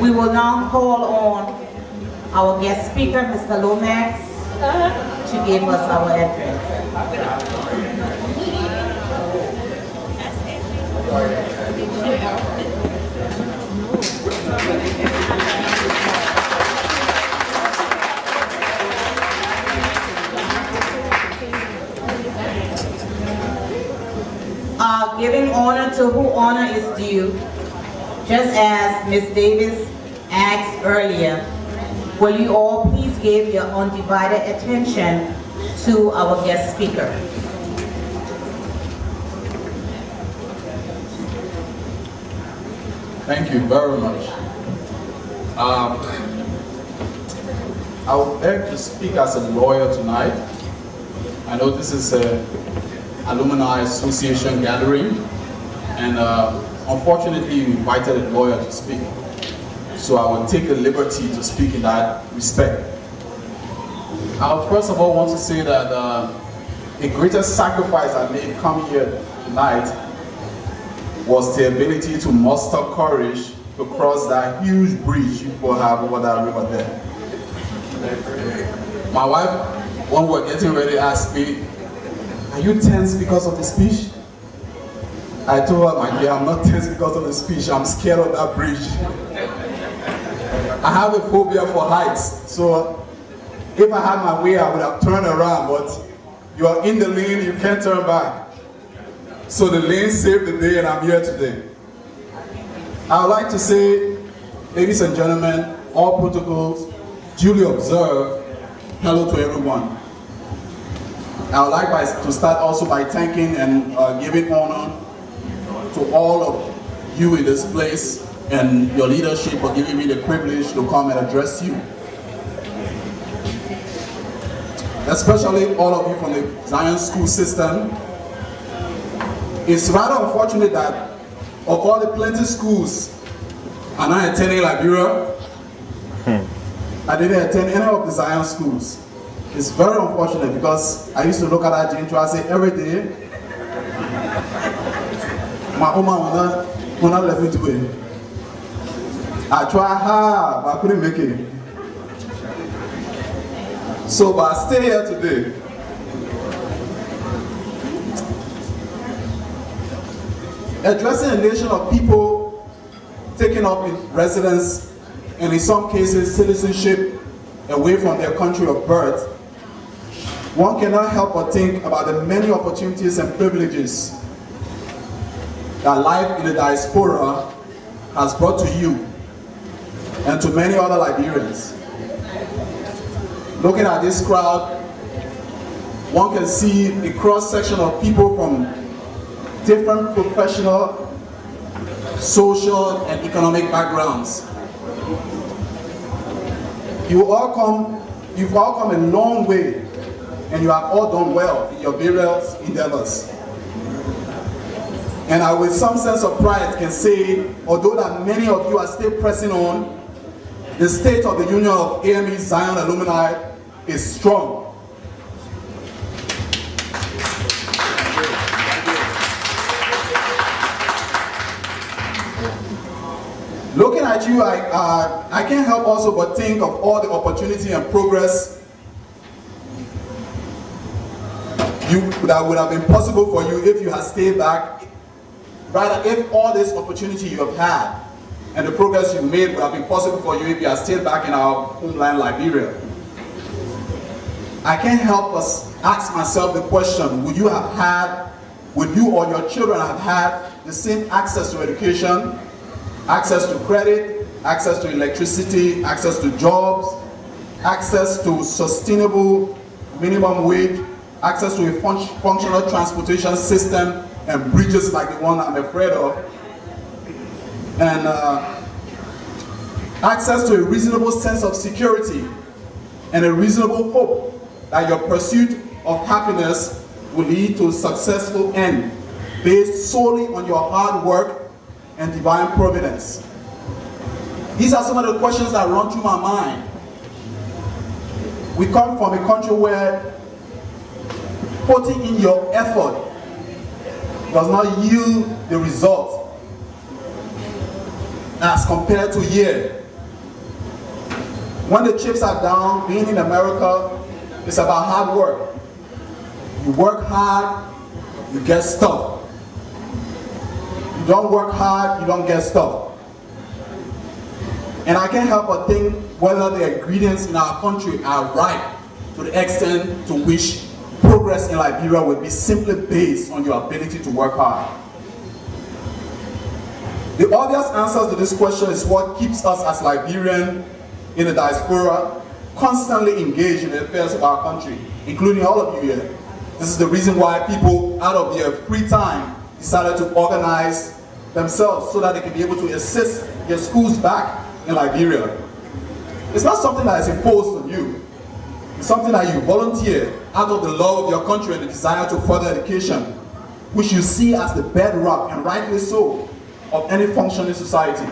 We will now call on our guest speaker, Mr. Lomax, to give us our address. Giving honor to who honor is due, just as Ms. Davis asked earlier, will you all please give your undivided attention to our guest speaker? Thank you very much. I would beg to speak as a lawyer tonight. I know this is an alumni association gathering, and unfortunately you invited a lawyer to speak. So I will take the liberty to speak in that respect. I first of all want to say that the greatest sacrifice I made coming here tonight was the ability to muster courage to cross that huge bridge you people have over that river there. My wife, when we were getting ready, asked me, "Are you tense because of the speech?" I told her, "My dear, I'm not tense because of the speech, I'm scared of that bridge." I have a phobia for heights, so if I had my way, I would have turned around, but you are in the lane, you can't turn back. So the lane saved the day, and I'm here today. I would like to say, ladies and gentlemen, all protocols duly observed, hello to everyone. I would like to start also by thanking and giving honor to all of you in this place and your leadership for giving me the privilege to come and address you. Especially all of you from the Zion school system. It's rather unfortunate that of all the plenty schools I'm not attending Liberia, I didn't attend any of the Zion schools. It's very unfortunate because I used to look at that intro and say every day, my Oma will not let me do it. I try hard, but I couldn't make it. So, but I stay here today. Addressing a nation of people taking up in residence and in some cases citizenship away from their country of birth, one cannot help but think about the many opportunities and privileges that life in the diaspora has brought to you and to many other Liberians. Looking at this crowd, one can see a cross-section of people from different professional, social, and economic backgrounds. You've all come a long way, and you have all done well in your various endeavors. And I, with some sense of pride, can say, although that many of you are still pressing on, the state of the Union of AME Zion alumni is strong. Looking at you, I can't help also but think of all the opportunity and progress that would have been possible for you if you had stayed back. Rather, if all this opportunity you have had and the progress you made would have been possible for you if you had stayed back in our homeland, Liberia. I can't help but ask myself the question, would you or your children have had the same access to education, access to credit, access to electricity, access to jobs, access to sustainable minimum wage, access to a functional transportation system and bridges like the one I'm afraid of, and access to a reasonable sense of security and a reasonable hope that your pursuit of happiness will lead to a successful end based solely on your hard work and divine providence. These are some of the questions that run through my mind. We come from a country where putting in your effort does not yield the result as compared to here. When the chips are down, being in America, it's about hard work. You work hard, you get stuff. You don't work hard, you don't get stuff. And I can't help but think whether the ingredients in our country are right to the extent to which progress in Liberia will be simply based on your ability to work hard. The obvious answer to this question is what keeps us as Liberians in the diaspora constantly engaged in the affairs of our country, including all of you here. This is the reason why people, out of their free time, decided to organize themselves so that they can be able to assist their schools back in Liberia. It's not something that is imposed on you. It's something that you volunteer out of the love of your country and the desire to further education, which you see as the bedrock, and rightly so, of any functioning society.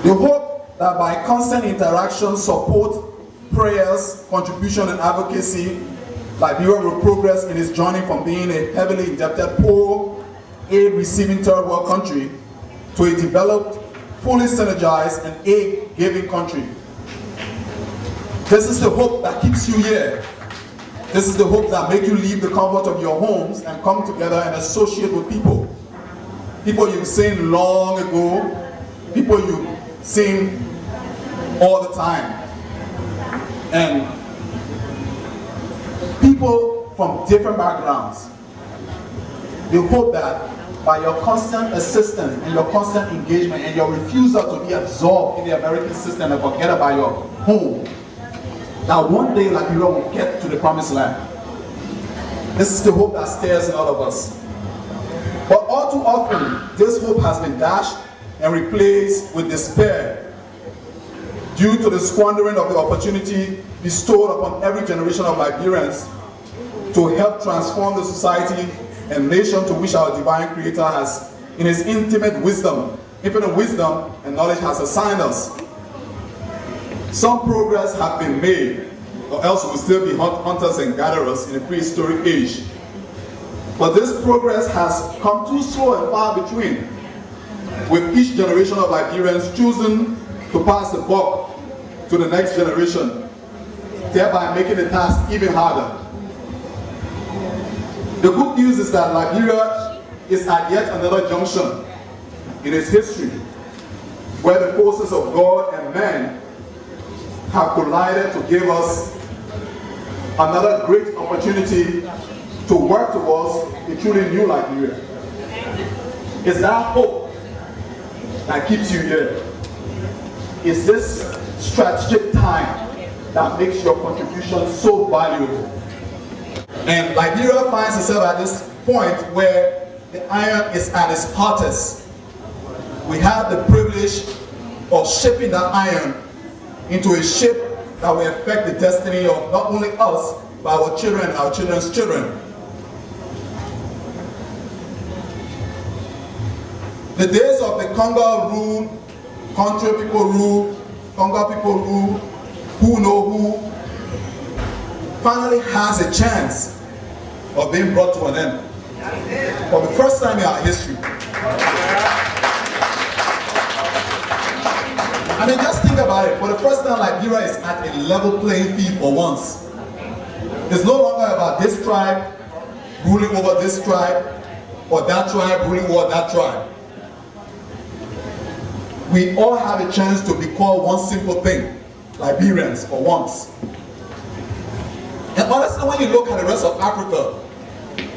The hope that by constant interaction, support, prayers, contribution, and advocacy, Liberia will progress in its journey from being a heavily indebted, poor, aid-receiving third world country to a developed, fully synergized, and aid-giving country. This is the hope that keeps you here. This is the hope that makes you leave the comfort of your homes and come together and associate with people. People you've seen long ago, people you've seen all the time. And people from different backgrounds. They hope that by your constant assistance and your constant engagement and your refusal to be absorbed in the American system and forget about your home, that one day Liberia will get to the promised land. This is the hope that stares in all of us. But all too often, this hope has been dashed and replaced with despair due to the squandering of the opportunity bestowed upon every generation of Liberians to help transform the society and nation to which our divine Creator has, in His infinite wisdom and knowledge, has assigned us. Some progress has been made, or else we will still be hunters and gatherers in a prehistoric age. But this progress has come too slow and far between, with each generation of Liberians choosing to pass the buck to the next generation, thereby making the task even harder. The good news is that Liberia is at yet another junction in its history where the forces of God and man have collided to give us another great opportunity to work towards a truly new Liberia. It's that hope that keeps you here. It's this strategic time that makes your contribution so valuable. And Liberia finds itself at this point where the iron is at its hottest. We have the privilege of shaping that iron into a shape that will affect the destiny of not only us, but our children and our children's children. The days of the Congo rule, country people rule, Congo people rule, who know who, finally has a chance of being brought to an end. For the first time in our history. I mean, just think about it. For the first time, Liberia is at a level playing field for once. It's no longer about this tribe ruling over this tribe, or that tribe ruling over that tribe. We all have a chance to be called one simple thing, Liberians, for once. And honestly, when you look at the rest of Africa,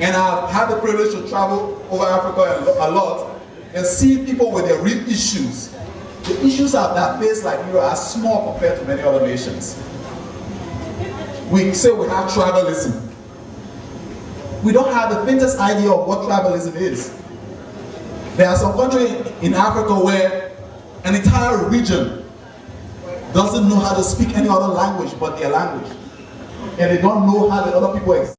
and I've had the privilege to travel over Africa a lot, and see people with their real issues, the issues that face Liberia are small compared to many other nations. We say we have tribalism. We don't have the faintest idea of what tribalism is. There are some countries in Africa where an entire region doesn't know how to speak any other language but their language. And they don't know how the other people exist.